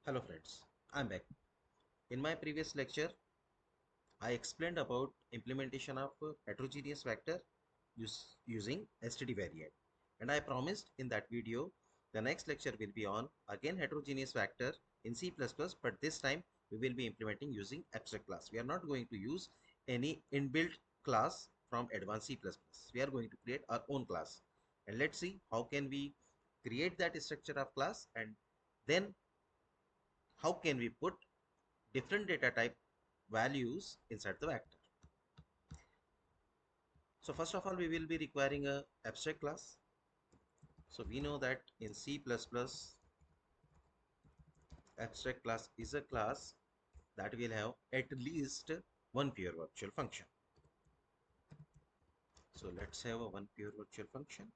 Hello friends, I'm back. In my previous lecture, I explained about implementation of heterogeneous vector using std variant. And I promised in that video, the next lecture will be on again heterogeneous vector in C++, but this time we will be implementing using abstract class. We are not going to use any inbuilt class from advanced C++. We are going to create our own class. And let's see how can we create that structure of class, and then how can we put different data type values inside the vector. So first of all, we will be requiring a abstract class. So we know that in C++, abstract class is a class that will have at least one pure virtual function. So let's have a one pure virtual function.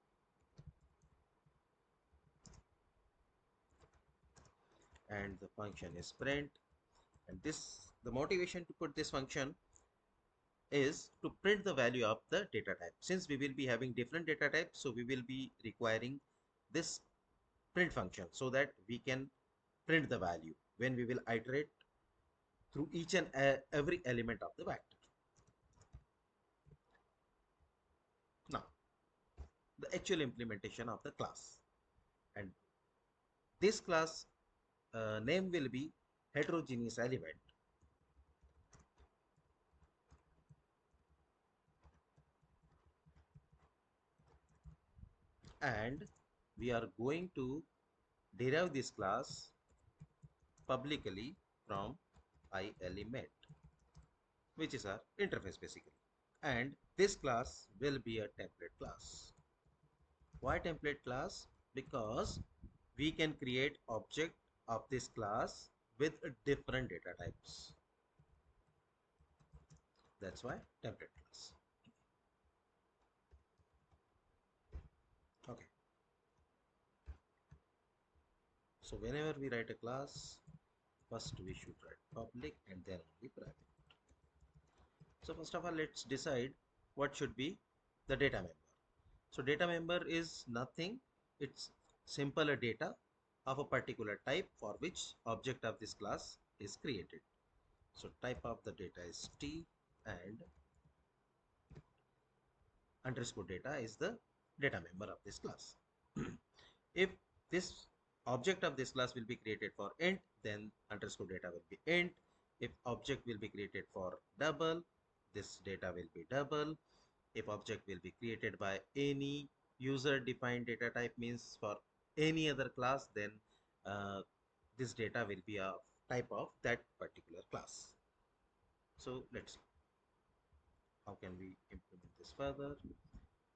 And the function is print. And the motivation to put this function is to print the value of the data type. Since we will be having different data types, so we will be requiring this print function so that we can print the value when we will iterate through each and every element of the vector. Now, the actual implementation of the class, and this class name will be heterogeneous element, and we are going to derive this class publicly from I element, which is our interface basically. And this class will be a template class. Why template class? Because we can create object of this class with different data types. That's why template class. Okay. So whenever we write a class, first we should write public and then only private. So first of all, let's decide what should be the data member. So data member is nothing. It's simple a data of a particular type for which object of this class is created. So type of the data is T, and underscore data is the data member of this class. If this object of this class will be created for int, then underscore data will be int. If object will be created for double, this data will be double. If object will be created by any user defined data type, means for any other class, then this data will be a type of that particular class. So let's see how can we implement this further.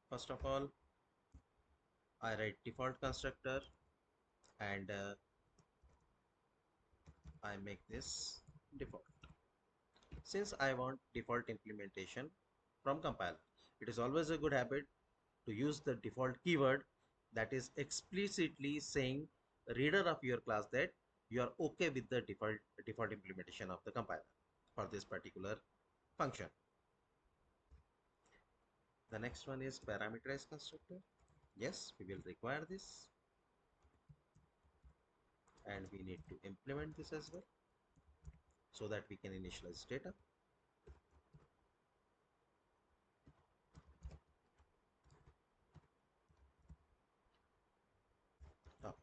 First of all, I write default constructor, and I make this default. Since I want default implementation from compiler, it is always a good habit to use the default keyword that is explicitly saying reader of your class that you are okay with the default implementation of the compiler for this particular function. The next one is parameterized constructor. Yes, we will require this, and we need to implement this as well so that we can initialize data. Okay.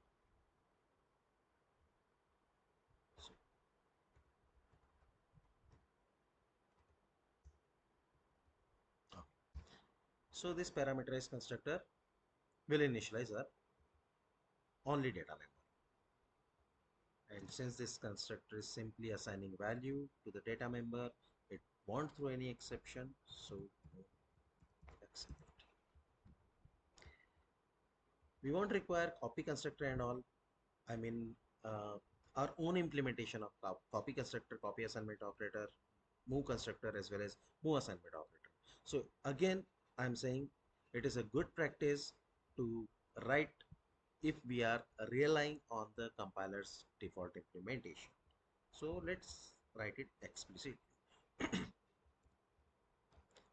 So, okay. So this parameterized constructor will initialize our only data member. And since this constructor is simply assigning value to the data member, it won't throw any exception, so no exception. We won't require copy constructor and all. I mean, our own implementation of copy constructor, copy assignment operator, move constructor, as well as move assignment operator. So again, I'm saying it is a good practice to write if we are relying on the compiler's default implementation. So let's write it explicitly.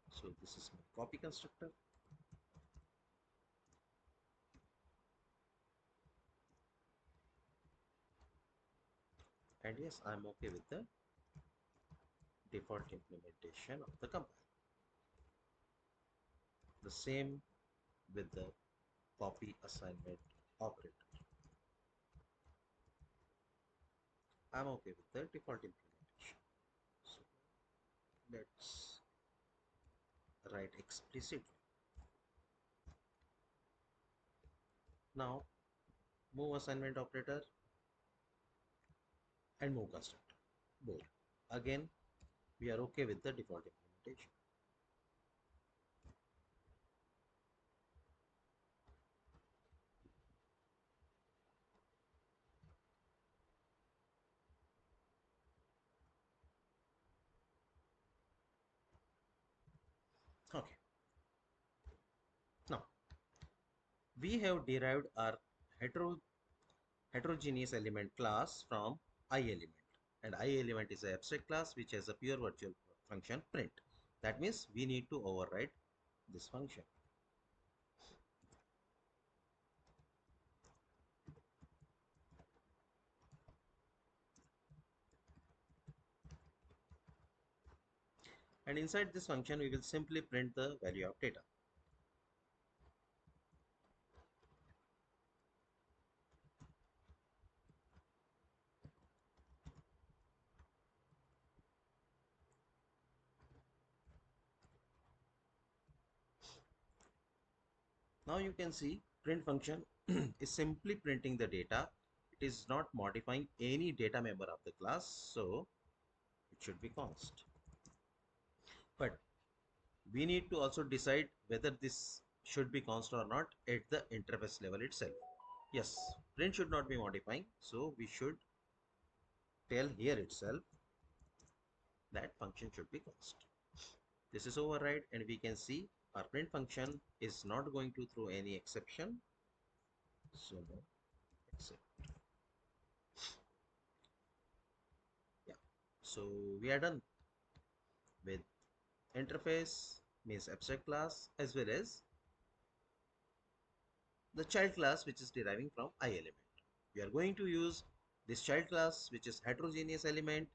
So this is my copy constructor. And yes, I'm okay with the default implementation of the compiler. The same with the copy assignment operator. I'm okay with the default implementation. So let's write explicitly. Now move assignment operator and move constructor. Both. Again, we are okay with the default implementation. Okay. Now we have derived our heterogeneous element class from I element, and I element is an abstract class which has a pure virtual function print. That means we need to override this function. And inside this function we will simply print the value of data. Now you can see print function is simply printing the data. It is not modifying any data member of the class, so it should be const. But we need to also decide whether this should be const or not at the interface level itself. Yes, print should not be modifying, so we should tell here itself that function should be const. This is override, and we can see our print function is not going to throw any exception, so no except. Yeah, so we are done with interface, means abstract class, as well as the child class which is deriving from I element. We are going to use this child class which is heterogeneous element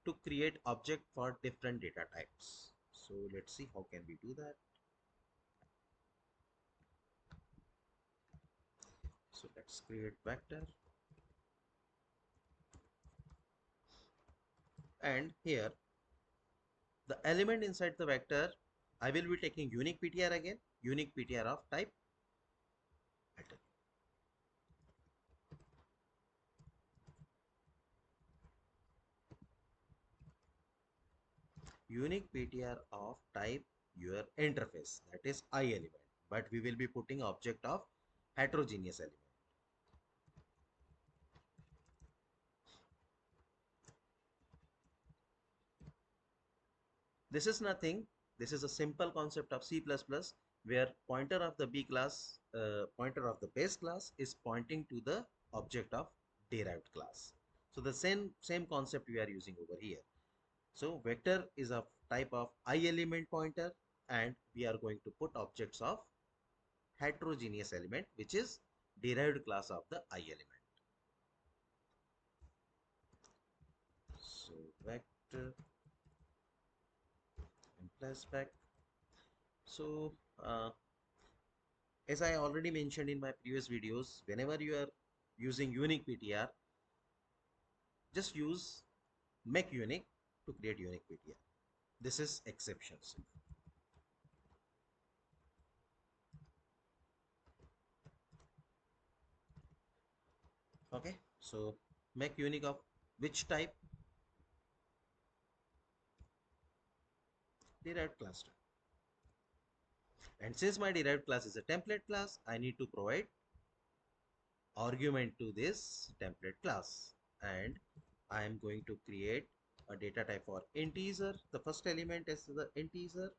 to create object for different data types. So let's see how can we do that. So let's create vector, and here the element inside the vector, I will be taking unique PTR again, unique PTR of type vector. Unique PTR of type your interface, that is I element, but we will be putting object of heterogeneous element. This is nothing. This is a simple concept of C++ where pointer of the B class, pointer of the base class is pointing to the object of derived class. So the same concept we are using over here. So vector is a type of I element pointer, and we are going to put objects of heterogeneous element which is derived class of the I element. So vector implies vec. So as I already mentioned in my previous videos, whenever you are using unique PTR, just use make unique to create unique PTR. This is exceptions. Okay, so make unique of which type? Derived class type. And since my derived class is a template class, I need to provide argument to this template class, and I am going to create a data type for integer. The first element is the integer,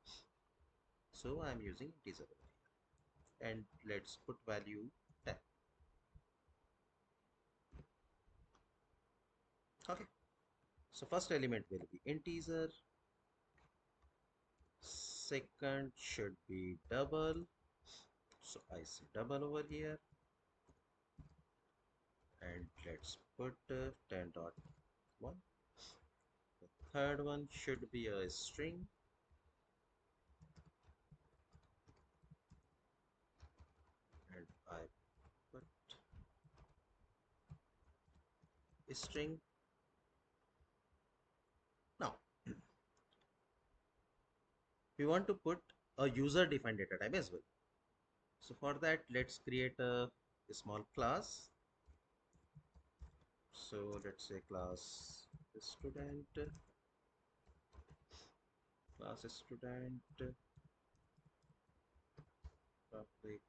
so I am using integer over here, and let's put value 10. Okay, so first element will be integer, second should be double, so I say double over here, and let's put 10 dot one. The third one should be a string, and I put a string. Now we want to put a user defined data type as well. So for that, let's create a small class. So let's say class student, public,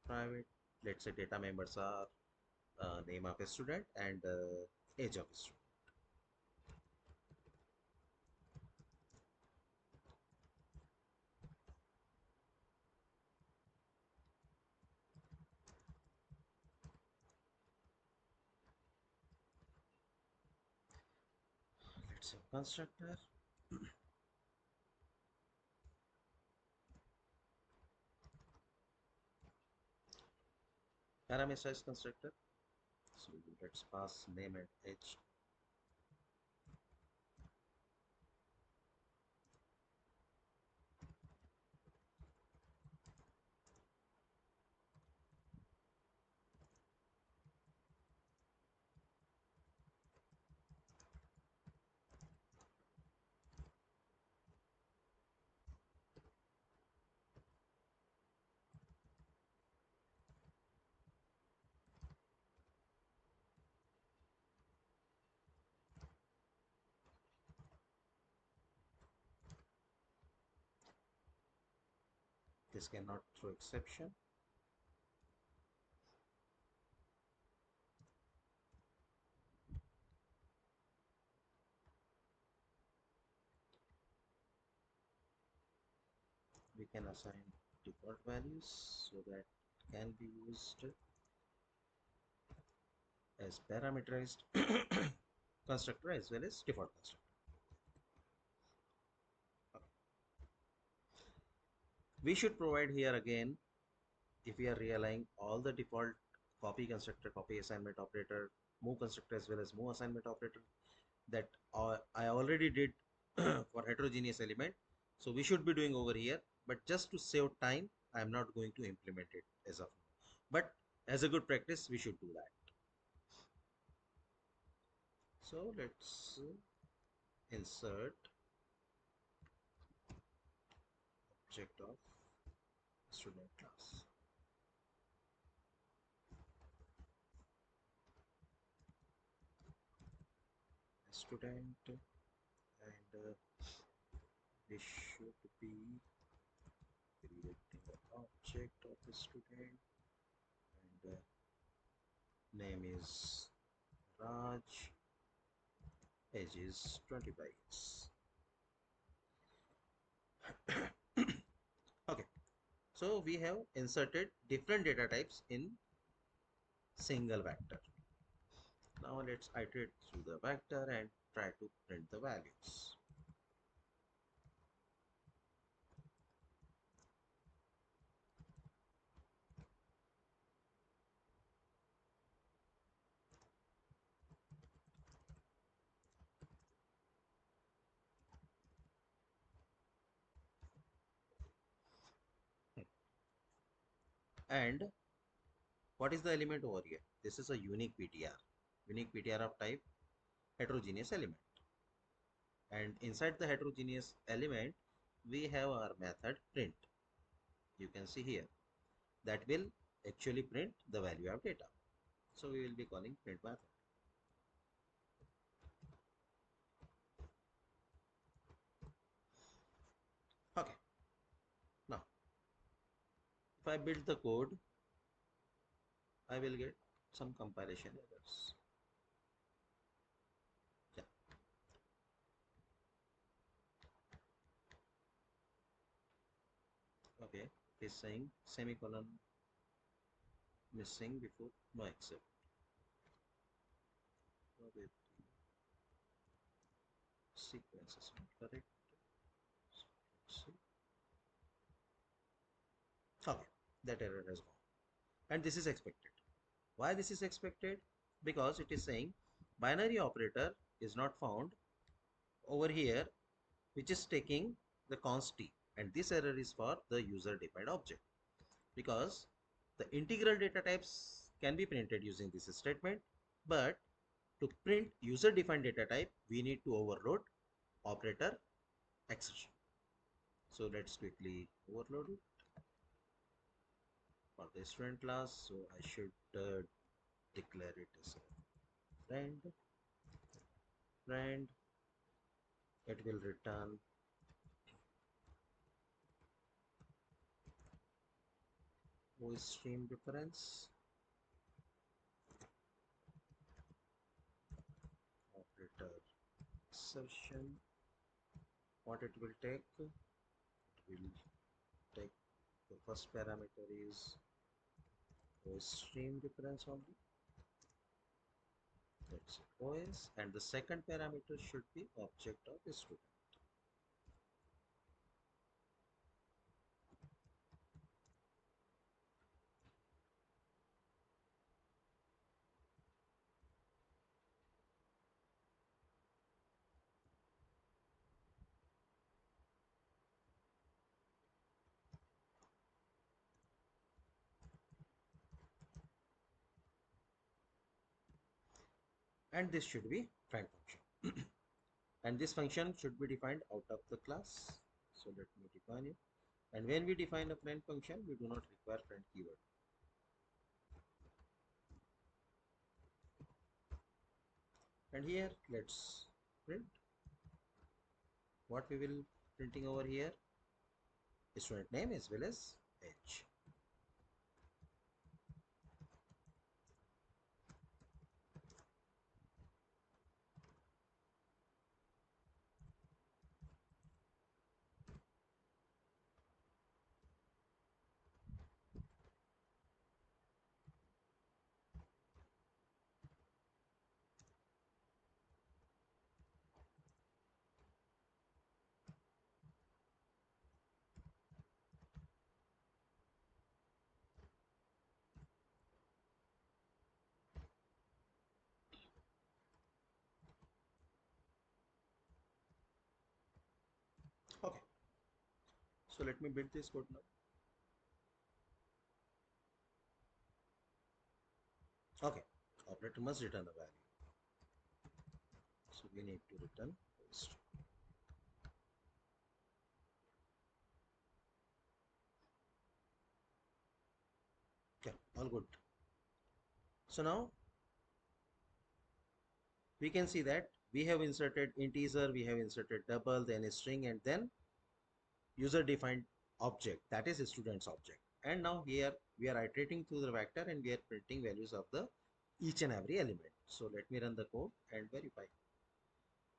private. Let's say data members are name of a student and age of a student. Let's say constructor. Parameterized constructor. So let's pass name and age. This cannot throw exception. We can assign default values so that can be used as parameterized constructor as well as default constructor. Okay. We should provide here again, if we are realigning all the default copy constructor, copy assignment operator, move constructor as well as move assignment operator that I already did for heterogeneous element. So we should be doing over here, but just to save time, I am not going to implement it as of now. But as a good practice, we should do that. So let's insert object of student class. Student, and we should be creating an object of a student, and name is Raj, age is 25 years. Okay, so we have inserted different data types in single vector. Now let's iterate through the vector and try to print the values. And what is the element over here? This is a unique PTR. Unique PTR of type heterogeneous element. And inside the heterogeneous element, we have our method print. You can see here that will actually print the value of data. So we will be calling print method. Okay. Now, if I build the code, I will get some compilation errors. Yeah. Okay. It is saying semicolon missing before no except. Okay. Sequence is not correct. Let's see. Okay. That error has gone. And this is expected. Why this is expected? Because it is saying binary operator is not found over here, which is taking the const t, and this error is for the user defined object, because the integral data types can be printed using this statement, but to print user defined data type we need to overload operator exception. So let's quickly overload it for the student class. So I should declare it as a friend. It will return voice stream reference operator exception. What it will take? It will take the first parameter is voice stream reference only. That's OS, and the second parameter should be object of a student. And this should be friend function. And this function should be defined out of the class. So let me define it. And when we define a friend function, we do not require friend keyword. And here let's print what we will printing over here, student name as well as age. Okay, so let me build this code now. Okay, operator must return a value. So we need to return post. Okay, all good. So now we can see that we have inserted integer, we have inserted double, then a string, and then user defined object, that is a student's object. And now here we are iterating through the vector and we are printing values of the each and every element. So let me run the code and verify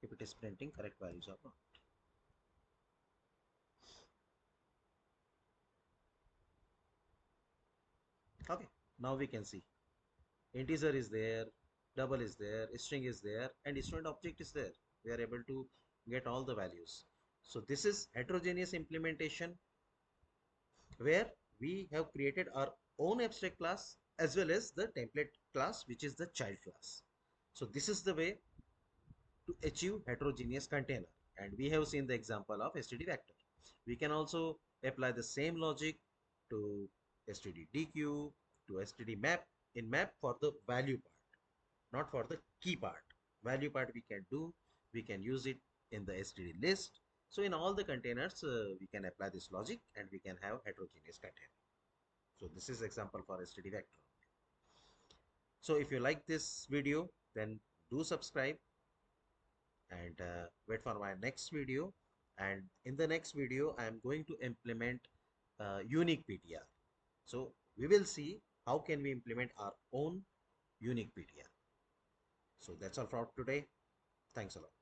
if it is printing correct values or not. Okay, now we can see integer is there, double is there, string is there, and student object is there. We are able to get all the values. So this is heterogeneous implementation where we have created our own abstract class as well as the template class, which is the child class. So this is the way to achieve heterogeneous container, and we have seen the example of std vector. We can also apply the same logic to std deque, to std map. In map for the value part, not for the key part. Value part we can do, we can use it in the std list. So in all the containers we can apply this logic and we can have heterogeneous container. So this is example for std vector. So if you like this video, then do subscribe and wait for my next video. And in the next video I am going to implement unique ptr. So we will see how can we implement our own unique ptr. So that's all for today. Thanks a lot.